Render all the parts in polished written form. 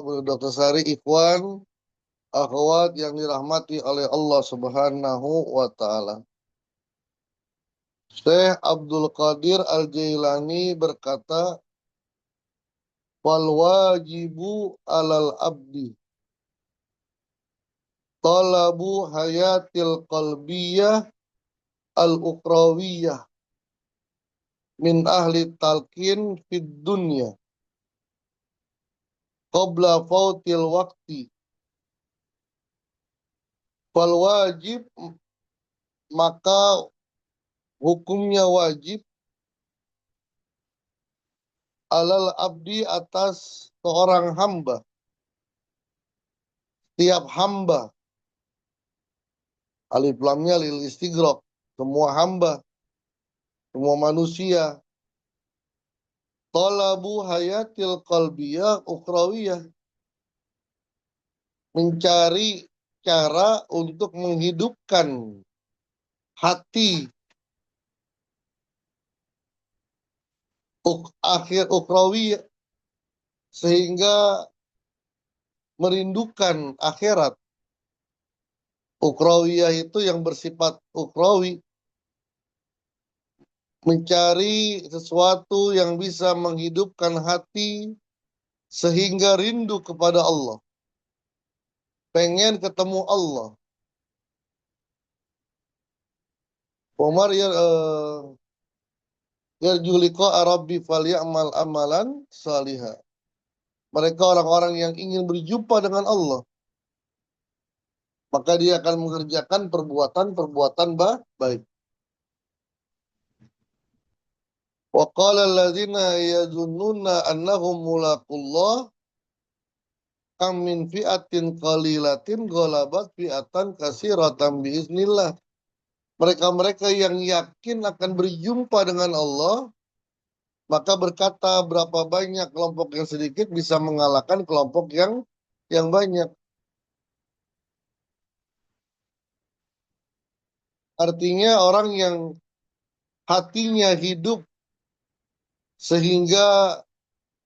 Dr. Sari, ikhwan, akhwat yang dirahmati oleh Allah Subhanahu wa Ta'ala. Syekh Abdul Qadir Al-Jailani berkata, "Wal wajibu alal abdi talabu hayatil qalbiyah al-ukrawiyah min ahli talqin fid dunya qabla fautil waqti. Fal wajib, maka hukumnya wajib alal abdi, atas seorang hamba. Tiap hamba, alif lamnya lil istighraq, semua hamba, semua manusia. Talabu hayatil qalbiyah ukrawiyah, mencari cara untuk menghidupkan hati akhir ukrawiyah, sehingga merindukan akhirat. Ukrawiyah itu yang bersifat ukrawi, mencari sesuatu yang bisa menghidupkan hati sehingga rindu kepada Allah, pengen ketemu Allah. Umar yarju liqa'a rabbi falyamal amalan salihah. Mereka orang-orang yang ingin berjumpa dengan Allah, maka dia akan mengerjakan perbuatan-perbuatan baik. Wa qala alladzina yazunnuna annahum mulaqullah kam min fi'atin qalilatin ghalabat fi'atan katsiratan biiznillah. Mereka-mereka yang yakin akan berjumpa dengan Allah, maka berkata berapa banyak kelompok yang sedikit bisa mengalahkan kelompok yang banyak. Artinya orang yang hatinya hidup sehingga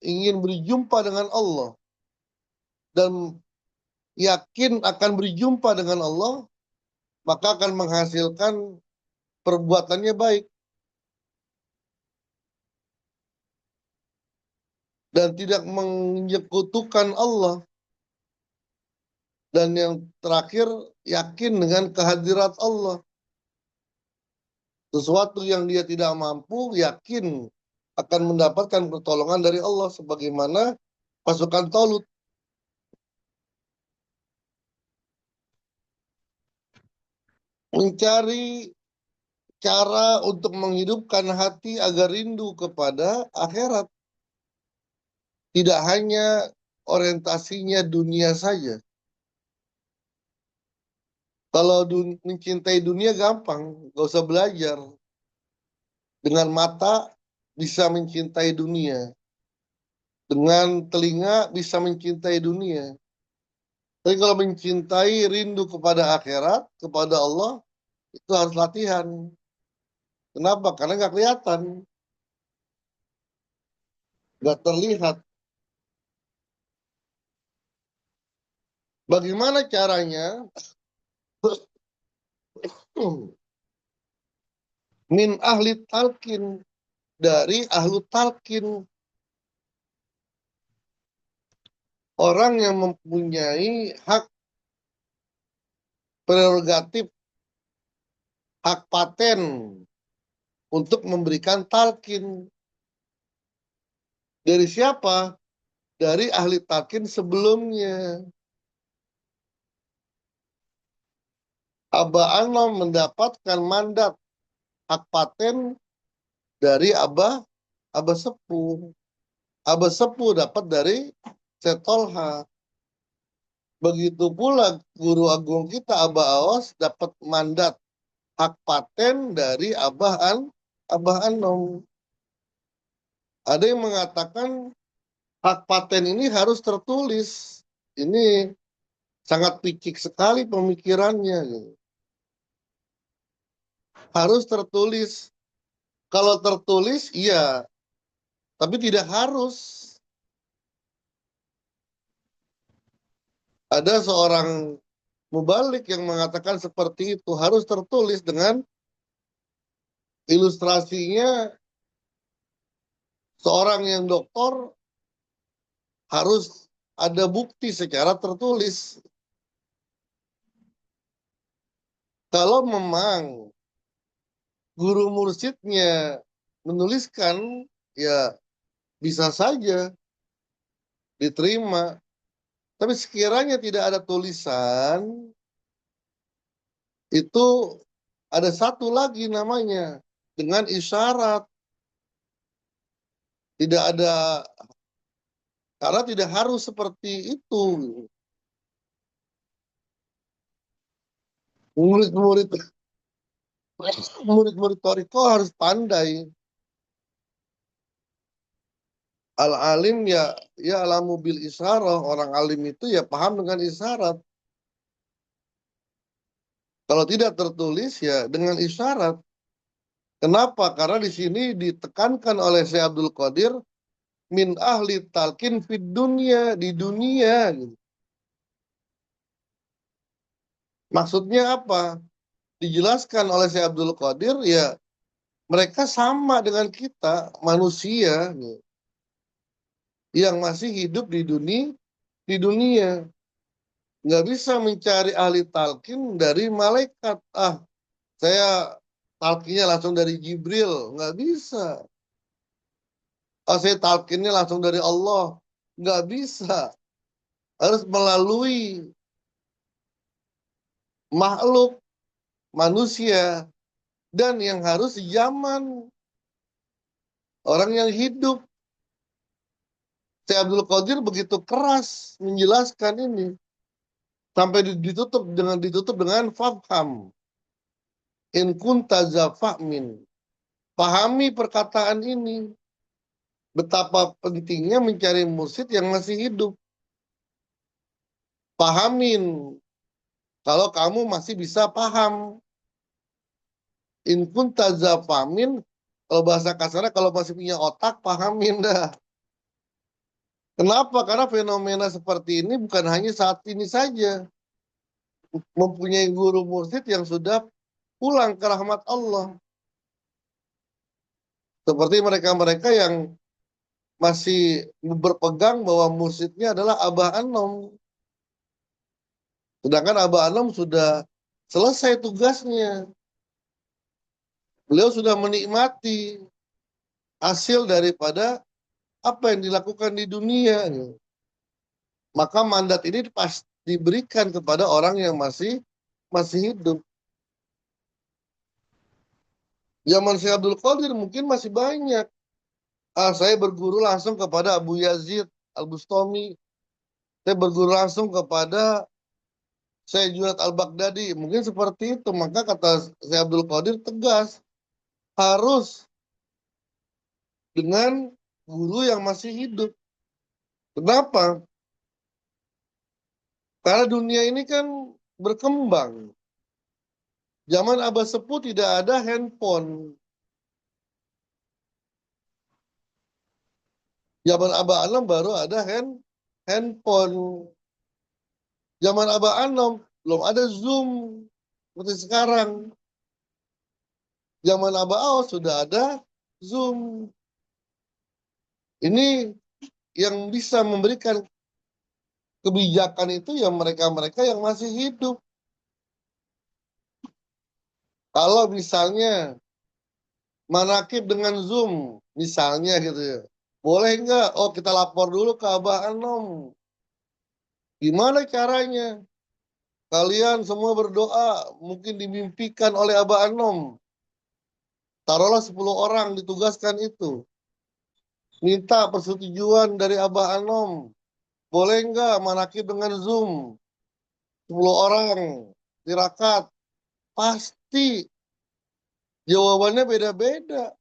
ingin berjumpa dengan Allah dan yakin akan berjumpa dengan Allah, maka akan menghasilkan perbuatannya baik. Dan tidak menyekutukan Allah. Dan yang terakhir, yakin dengan kehadirat Allah. Sesuatu yang dia tidak mampu, yakin akan mendapatkan pertolongan dari Allah, sebagaimana pasukan Talut. Mencari cara untuk menghidupkan hati agar rindu kepada akhirat. Tidak hanya orientasinya dunia saja. Kalau mencintai dunia gampang, gak usah belajar. Dengan mata bisa mencintai dunia. Dengan telinga bisa mencintai dunia. Tapi kalau mencintai, rindu kepada akhirat, kepada Allah, itu harus latihan. Kenapa? Karena nggak kelihatan. Nggak terlihat. Bagaimana caranya? Min ahli talqin, dari ahlu talqin. Orang yang mempunyai hak prerogatif, hak paten untuk memberikan talqin. Dari siapa? Dari ahli talqin sebelumnya. Abah Anom mendapatkan mandat hak paten dari Abah Sepuh. Abah Sepuh dapat dari Setolha. Begitu pula guru agung kita Abah Aos dapat mandat hak paten dari Abah Anom. Ada yang mengatakan hak paten ini harus tertulis. Ini sangat picik sekali pemikirannya. Harus tertulis. Kalau tertulis, iya. Tapi tidak harus. Ada seorang mubalik yang mengatakan seperti itu, harus tertulis dengan ilustrasinya seorang yang doktor, harus ada bukti secara tertulis. Kalau memang guru mursyidnya menuliskan, ya bisa saja diterima. Tapi sekiranya tidak ada tulisan, itu ada satu lagi namanya, dengan isyarat. Tidak ada, karena tidak harus seperti itu. Murid-murid murid-murid Toriko harus pandai. Al-alim ya alamu bil isyarah. Orang alim itu ya paham dengan isyarat. Kalau tidak tertulis ya dengan isyarat. Kenapa? Karena di sini ditekankan oleh Syekh Abdul Qadir, min ahli talqin fid dunya, di dunia. Gitu. Maksudnya apa? Dijelaskan oleh Syekh Abdul Qadir, ya mereka sama dengan kita, manusia, gitu, yang masih hidup di dunia. Nggak bisa mencari ahli talqin dari malaikat. Saya talqinnya langsung dari Jibril. Nggak bisa. Saya talqinnya langsung dari Allah. Nggak bisa. Harus melalui makhluk, manusia. Dan yang harus zaman. Orang yang hidup. Syekh Abdul Qadir begitu keras menjelaskan ini. Sampai ditutup dengan fafham. In kunta za fahmin. Pahami perkataan ini. Betapa pentingnya mencari mursyid yang masih hidup. Pahamin. Kalau kamu masih bisa paham. In kunta za fahmin. Kalau bahasa kasarnya, kalau masih punya otak, pahamin dah. Kenapa? Karena fenomena seperti ini bukan hanya saat ini saja. Mempunyai guru mursyid yang sudah pulang ke rahmat Allah. Seperti mereka-mereka yang masih berpegang bahwa mursyidnya adalah Abah Anom. Sedangkan Abah Anom sudah selesai tugasnya. Beliau sudah menikmati hasil daripada apa yang dilakukan di dunia. Maka mandat ini pasti diberikan kepada orang yang masih hidup. Zaman Syekh Abdul Qadir mungkin masih banyak. Saya berguru langsung kepada Abu Yazid Al-Bustami. Saya berguru langsung kepada Syekh Junad Al-Baghdadi. Mungkin seperti itu. Maka kata Syekh Abdul Qadir tegas. Harus dengan guru yang masih hidup. Kenapa? Karena dunia ini kan berkembang. Zaman Abah Sepuh tidak ada handphone. Zaman Abah Anom baru ada handphone. Zaman Abah Anom belum ada Zoom seperti sekarang. Zaman Abah Aos sudah ada Zoom. Ini yang bisa memberikan kebijakan itu ya mereka-mereka yang masih hidup. Kalau misalnya manakib dengan Zoom, misalnya gitu ya. Boleh nggak? Oh, kita lapor dulu ke Abah Anom. Gimana caranya? Kalian semua berdoa, mungkin dimimpikan oleh Abah Anom. Taruhlah 10 orang ditugaskan itu. Minta persetujuan dari Abah Anom. Boleh nggak manakib dengan Zoom? 10 orang tirakat. Pasti jawabannya beda-beda.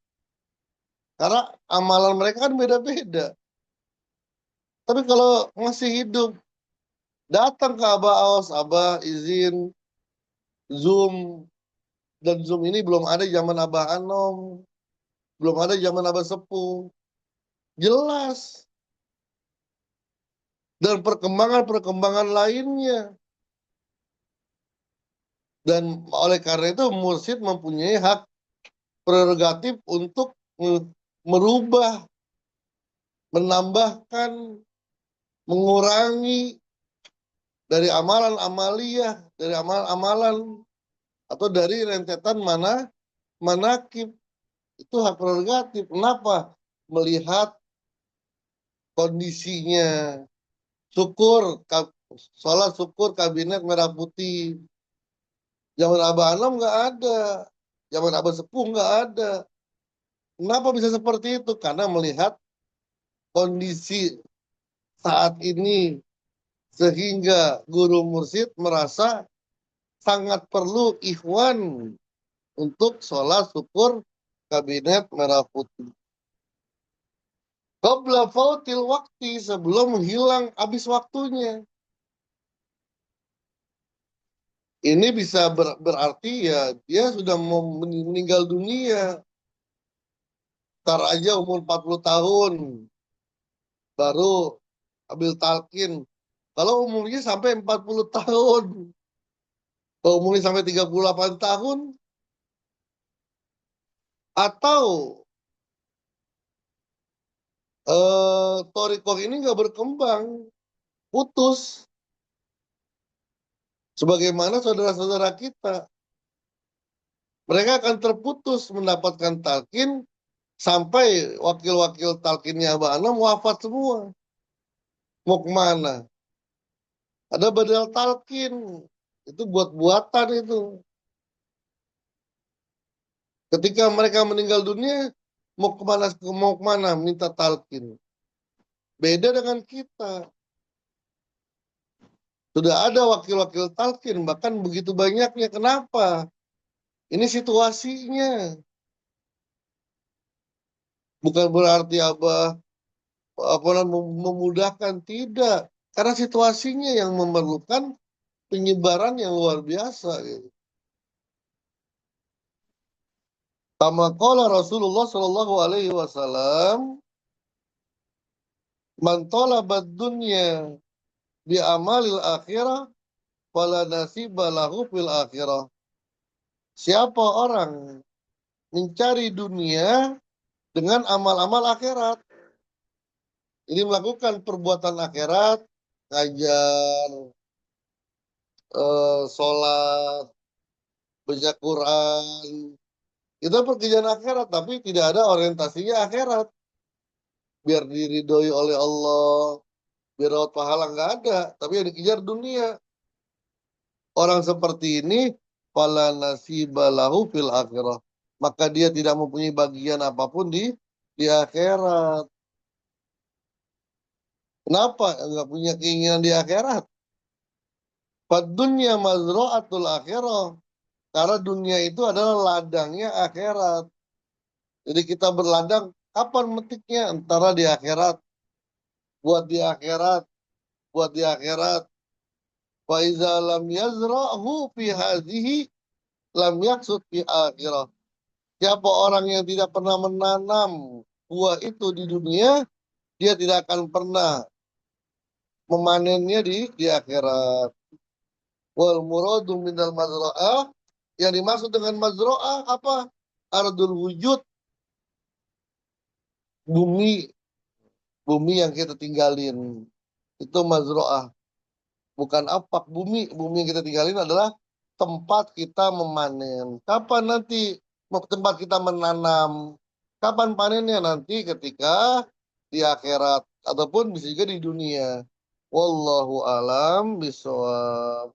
Karena amalan mereka kan beda-beda. Tapi kalau masih hidup, datang ke Abah Aos, Abah izin Zoom. Dan Zoom ini belum ada zaman Abah Anom. Belum ada zaman Abah Sepuh. Jelas. dan perkembangan-perkembangan lainnya. Dan oleh karena itu mursyid mempunyai hak prerogatif untuk merubah, menambahkan, mengurangi dari amalan amaliyah, dari amalan-amalan atau dari rentetan manakib. Itu hak prerogatif. Kenapa? Melihat kondisinya. Syukur, sholat syukur kabinet merah putih. Zaman Abah Anam nggak ada. Zaman Abah Sepuh nggak ada. Kenapa bisa seperti itu? Karena melihat kondisi saat ini sehingga guru mursyid merasa sangat perlu ikhwan untuk sholat syukur kabinet merah putih. Qabla fautil waktu, sebelum hilang habis waktunya. Ini bisa berarti ya dia sudah mau meninggal dunia. Ntar aja umur 40 tahun baru ambil talqin. Kalau umurnya sampai 40 tahun, kalau umurnya sampai 38 tahun, atau Torikoh ini nggak berkembang, putus. Sebagaimana saudara-saudara kita, mereka akan terputus mendapatkan talqin sampai wakil-wakil talqinnya Abah Anam wafat semua. Mau kemana? Ada badal talqin, itu buat-buatan itu. Ketika mereka meninggal dunia, mau kemana? Minta talqin. Beda dengan kita. Sudah ada wakil-wakil talqin, bahkan begitu banyaknya. Kenapa? Ini situasinya. Bukan berarti apa memudahkan, tidak. Karena situasinya yang memerlukan penyebaran yang luar biasa. Gitu. Kama qala Rasulullah Shallallahu Alaihi Wasallam, man talabad dunya bi amalil akhirah, fala nasiba lahu fil akhirah. Siapa orang mencari dunia dengan amal-amal akhirat, ini melakukan perbuatan akhirat, ngajar, sholat, baca Quran, itu pekerjaan akhirat, tapi tidak ada orientasinya akhirat. Biar diridhoi oleh Allah, biar dapat pahala, nggak ada. Tapi yang dikejar dunia. Orang seperti ini, fala nasiba lahu fil akhirah. Maka dia tidak mempunyai bagian apapun di akhirat. Kenapa nggak punya keinginan di akhirat? Fadunya mazra'atul akhirah. Karena dunia itu adalah ladangnya akhirat. Jadi kita berladang, kapan metiknya? Antara di akhirat. Buat di akhirat. Buat di akhirat. Fa iza lam yazra'hu fi hadhihi lam yaksud fi akhirah. Siapa orang yang tidak pernah menanam buah itu di dunia, dia tidak akan pernah memanennya di akhirat. Wal muradu minal mazra'ah, yang dimaksud dengan mazra'ah apa? Ardul wujud, bumi, bumi yang kita tinggalin. Itu mazra'ah. Bukan apak, bumi. Bumi yang kita tinggalin adalah tempat kita memanen. Kapan nanti tempat kita menanam? Kapan panennya? Nanti ketika di akhirat. Ataupun bisa juga di dunia. Wallahu alam bisawab.